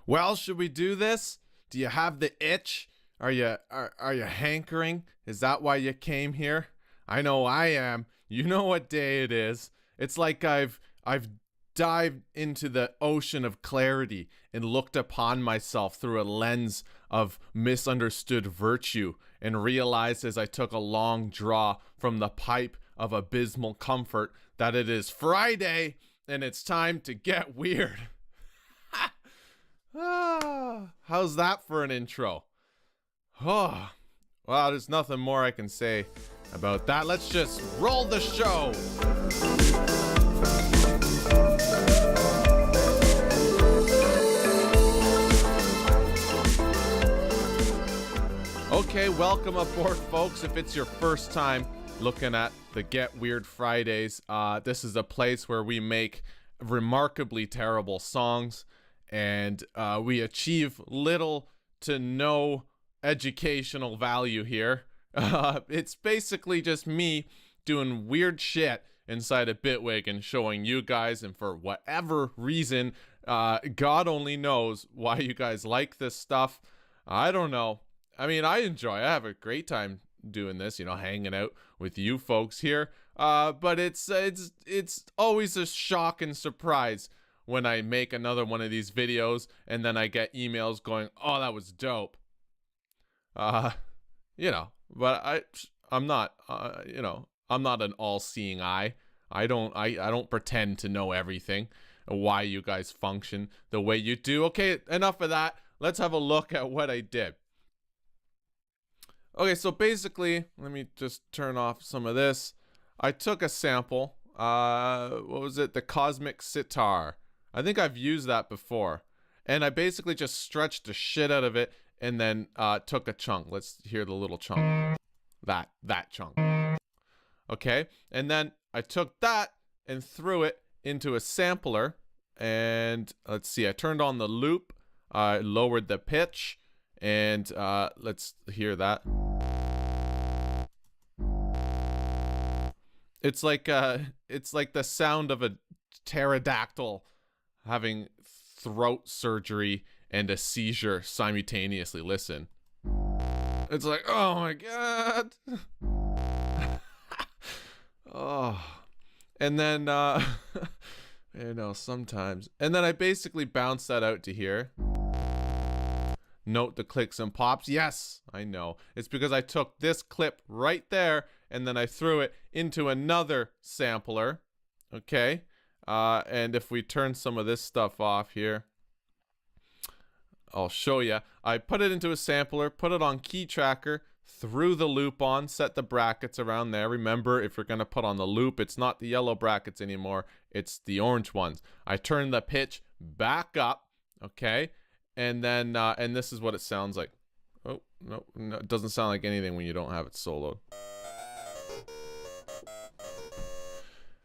Well, should we do this? Do you have the itch? Are you hankering? Is that why you came here? I know I am. You know what day it is. It's like I've dived into the ocean of clarity and looked upon myself through a lens of misunderstood virtue and realized as I took a long draw from the pipe of abysmal comfort that it is Friday and it's time to get weird. How's that for an intro? Oh, well, there's nothing more I can say about that. Let's just roll the show. Okay, welcome aboard, folks. If it's your first time looking at the Get Weird Fridays, this is a place where we make remarkably terrible songs and we achieve little to no educational value here. It's basically just me doing weird shit inside of Bitwig and showing you guys, and for whatever reason, God only knows why you guys like this stuff. I don't know. I mean, I have a great time doing this, hanging out with you folks here. But it's always a shock and surprise when I make another one of these videos and then I get emails going, "Oh, that was dope." But I'm not, I'm not an all-seeing eye. I don't pretend to know everything, why you guys function the way you do. Okay, enough of that. Let's have a look at what I did. Okay, so basically, let me just turn off some of this. I took a sample. What was it? The Cosmic Sitar. I think I've used that before. And I basically just stretched the shit out of it and then took a chunk. Let's hear the little chunk. That chunk. Okay, and then I took that and threw it into a sampler. And let's see, I turned on the loop. I lowered the pitch. And let's hear that. It's like the sound of a pterodactyl having throat surgery and a seizure simultaneously. Listen. It's like, oh my god. Oh. And then sometimes. And then I basically bounce that out to here. Note the clicks and pops. Yes, I know. It's because I took this clip right there and then I threw it into another sampler. Okay. And if we turn some of this stuff off here, I'll show you. I put it into a sampler, put it on key tracker, threw the loop on, set the brackets around there. Remember, if you're going to put on the loop, it's not the yellow brackets anymore. It's the orange ones. I turned the pitch back up. Okay. And then, and this is what it sounds like. Oh, no, it doesn't sound like anything when you don't have it soloed.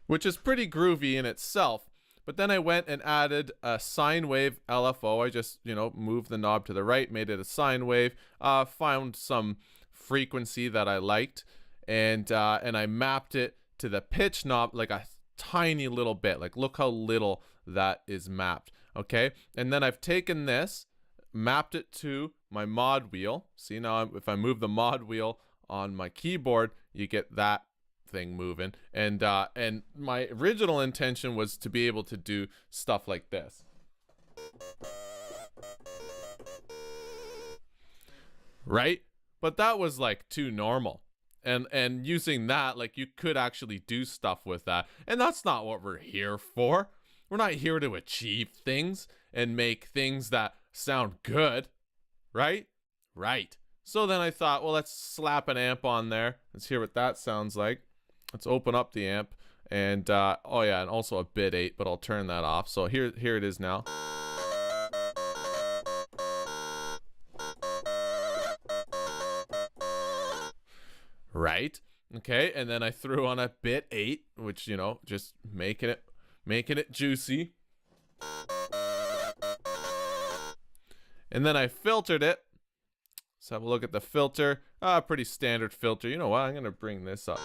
Which is pretty groovy in itself. But then I went and added a sine wave LFO. I just, moved the knob to the right, made it a sine wave, found some frequency that I liked, and I mapped it to the pitch knob like a tiny little bit. Like, look how little that is mapped. Okay, and then I've taken this, mapped it to my mod wheel. See, now if I move the mod wheel on my keyboard, you get that thing moving. And my original intention was to be able to do stuff like this. Right? But that was like too normal. And using that, like, you could actually do stuff with that. And that's not what we're here for. We're not here to achieve things and make things that sound good, right? Right. So then I thought, well, let's slap an amp on there. Let's hear what that sounds like. Let's open up the amp. And, oh yeah, and also a bit 8, but I'll turn that off. So here it is now. Right? Okay, and then I threw on a bit 8, which, just making it juicy. And then I filtered it. Let's have a look at the filter. Pretty standard filter. You know what? I'm going to bring this up.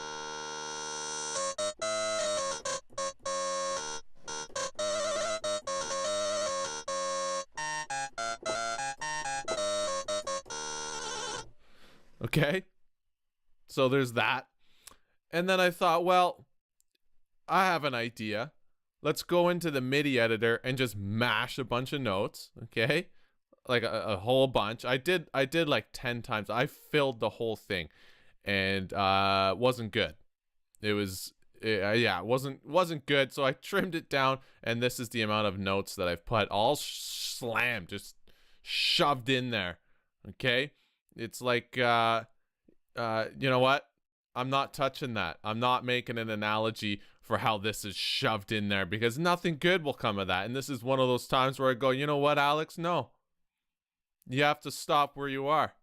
Okay, so there's that. And then I thought, well, I have an idea. Let's go into the MIDI editor and just mash a bunch of notes, okay? Like a whole bunch. I did like 10 times. I filled the whole thing, and wasn't good. It was yeah, it wasn't good. So I trimmed it down, and this is the amount of notes that I've put all slammed, just shoved in there. Okay, it's like you know what? I'm not touching that. I'm not making an analogy for how this is shoved in there, because nothing good will come of that. And this is one of those times where I go, you know what, Alex? No. You have to stop where you are.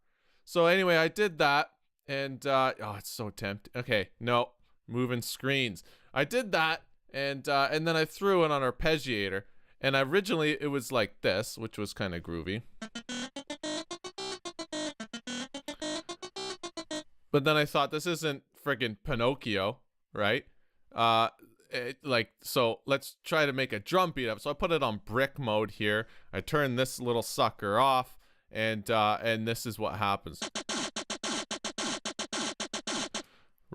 So anyway, I did that, and oh, it's so tempting. Okay, no, moving screens. I did that, and then I threw in an arpeggiator, and originally it was like this, which was kind of groovy. But then I thought, this isn't friggin' Pinocchio, right? So let's try to make a drum beat up. So I put it on brick mode here. I turn this little sucker off, and this is what happens.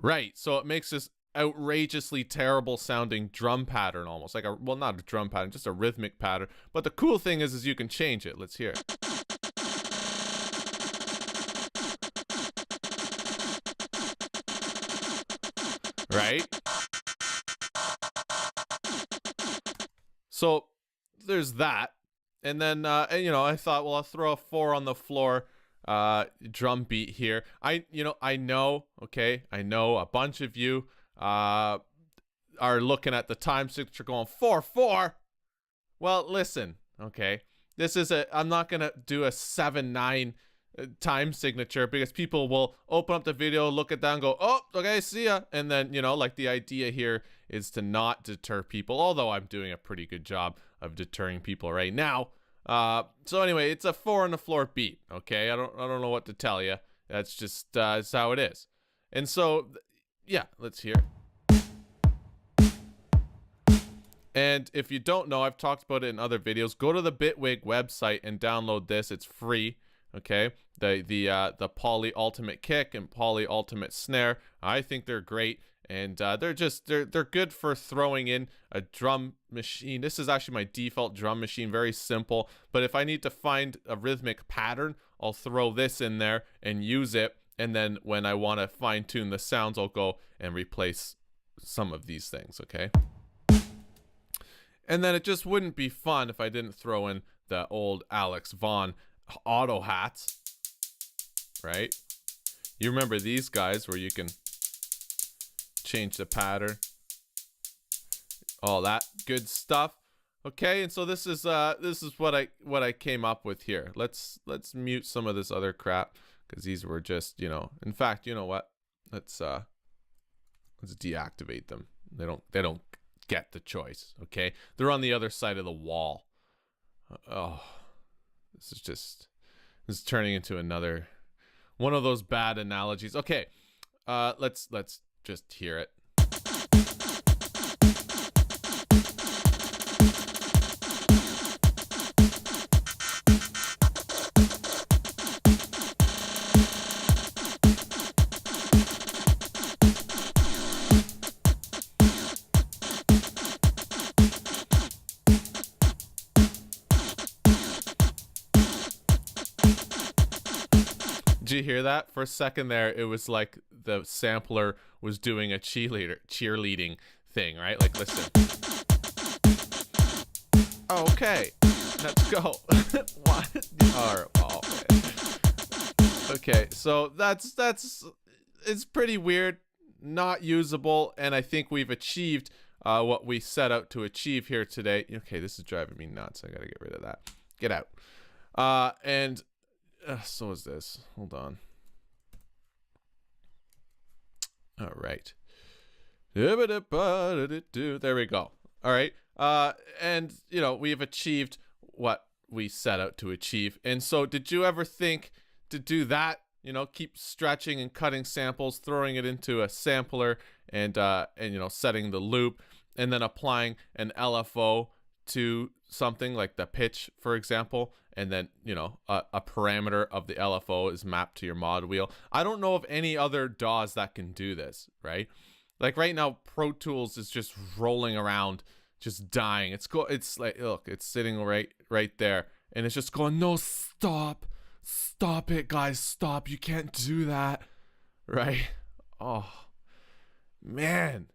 Right, so it makes this outrageously terrible sounding drum pattern, almost like well, not a drum pattern, just a rhythmic pattern. But the cool thing is you can change it. Let's hear it. Right? So there's that. And then, you know, I thought, well, I'll throw a 4 on the floor drum beat here. I know, okay, I know a bunch of you are looking at the time signature going 4-4. Well, listen, okay, this is I'm not gonna do a 7-9 time signature, because people will open up the video, look at that, and go, oh, okay, see ya. And then, you know, like, the idea here is to not deter people, although I'm doing a pretty good job of deterring people right now. So anyway, it's a 4 on the floor beat. Okay, I don't know what to tell you. That's just it's how it is. And so, yeah, let's hear. And if you don't know, I've talked about it in other videos. Go to the Bitwig website and download this. It's free. Okay, the Poly Ultimate Kick and Poly Ultimate Snare. I think they're great, and they're good for throwing in a drum machine. This is actually my default drum machine, very simple. But if I need to find a rhythmic pattern, I'll throw this in there and use it. And then when I want to fine tune the sounds, I'll go and replace some of these things. Okay. And then it just wouldn't be fun if I didn't throw in the old Alex Vaan auto hats, right? You remember these guys where you can change the pattern, all that good stuff. Okay, and so this is what I came up with here. Let's mute some of this other crap, because these were just, you know, in fact, you know what? Let's deactivate them. They don't get the choice. Okay, they're on the other side of the wall. Oh, this is turning into another one of those bad analogies. Okay, let's just hear it. Did you hear that? For a second there, it was like the sampler was doing a cheerleading thing, right? Like, listen. Okay, let's go. What? Oh, okay, so that's it's pretty weird, not usable, and I think we've achieved what we set out to achieve here today. Okay, this is driving me nuts. I gotta get rid of that. Get out. And so is this. Hold on. All right. There we go. All right. And, you know, we've achieved what we set out to achieve. And so did you ever think to do that? You know, keep stretching and cutting samples, throwing it into a sampler, and you know, setting the loop, and then applying an LFO to something like the pitch, for example, and then, you know, a parameter of the LFO is mapped to your mod wheel. I don't know of any other DAWs that can do this, right? Like right now, Pro Tools is just rolling around, just dying. It's like, look, it's sitting right there, and it's just going, no, stop it, guys, stop. You can't do that, right? Oh, man.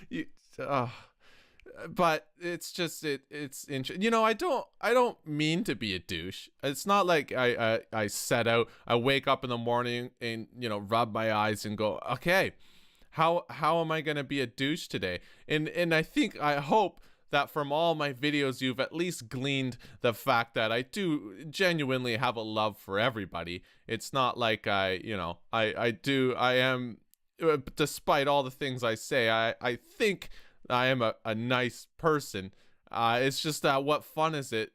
You, but it's just it's interesting. You know, I don't mean to be a douche. It's not like I set out, I wake up in the morning and, you know, rub my eyes and go, okay, how am I gonna be a douche today? And I hope that from all my videos you've at least gleaned the fact that I do genuinely have a love for everybody. It's not like I am, despite all the things I say, I think I am a nice person. It's just that what fun is it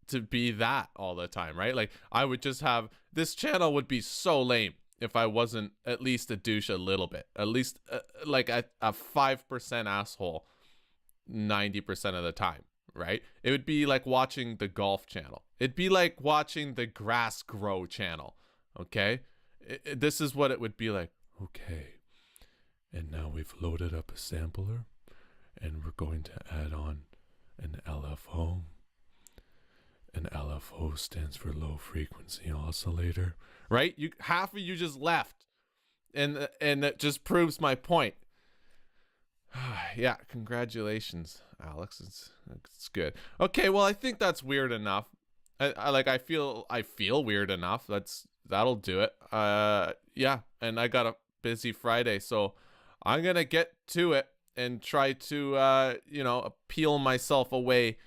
to be that all the time, right? Like, I would just have, this channel would be so lame if I wasn't at least a douche a little bit. At least like a 5% asshole 90% of the time, right? It would be like watching the golf channel. It'd be like watching the grass grow channel, okay? This is what it would be like. Okay, and now we've loaded up a sampler, and we're going to add on an LFO. An LFO stands for low frequency oscillator, right? Half of you just left, and that just proves my point. Yeah, congratulations, Alex. It's good. Okay, well, I think that's weird enough. I feel weird enough. That'll do it. Yeah, and I got a busy Friday, so I'm gonna get to it and try to peel myself away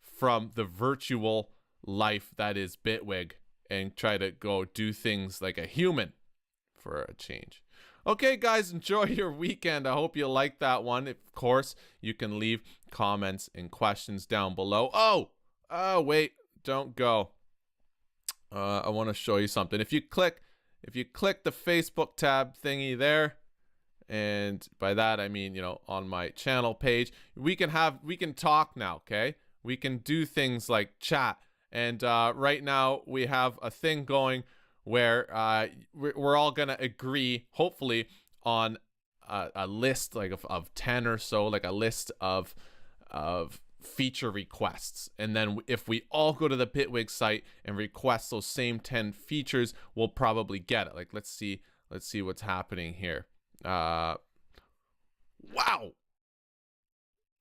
from the virtual life that is Bitwig and try to go do things like a human for a change. Okay, guys, enjoy your weekend. I hope you like that one. Of course, you can leave comments and questions down below. Oh, wait, don't go. I want to show you something. If you click the Facebook tab thingy there, and by that I mean, you know, on my channel page, we can talk now, okay? We can do things like chat. And right now we have a thing going where we're all gonna agree, hopefully, on a list like of 10 or so, like a list of feature requests. And then if we all go to the Bitwig site and request those same 10 features, we'll probably get it. Like, let's see what's happening here. Wow,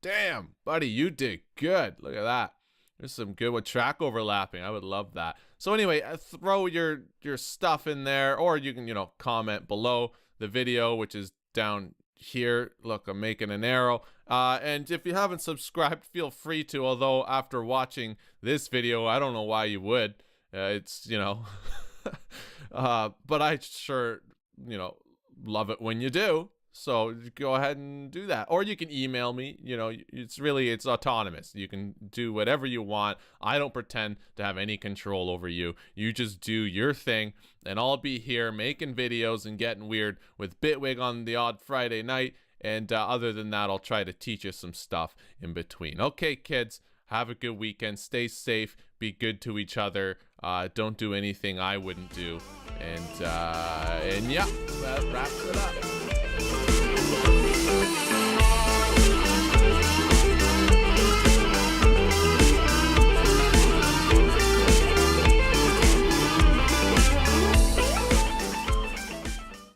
damn, buddy, you did good. Look at that. There's some good with track overlapping. I would love that. So anyway, throw your stuff in there, or you can, you know, comment below the video, which is down here. Look, I'm making an arrow. And if you haven't subscribed, feel free to, although after watching this video, I don't know why you would. It's, you know, but I sure, you know, love it when you do. So go ahead and do that. Or you can email me. You know, it's autonomous. You can do whatever you want. I don't pretend to have any control over you. You just do your thing, and I'll be here making videos and getting weird with Bitwig on the odd Friday night. And other than that, I'll try to teach you some stuff in between. Okay, kids, have a good weekend. Stay safe. Be good to each other. Don't do anything I wouldn't do. And yeah, that wraps it up.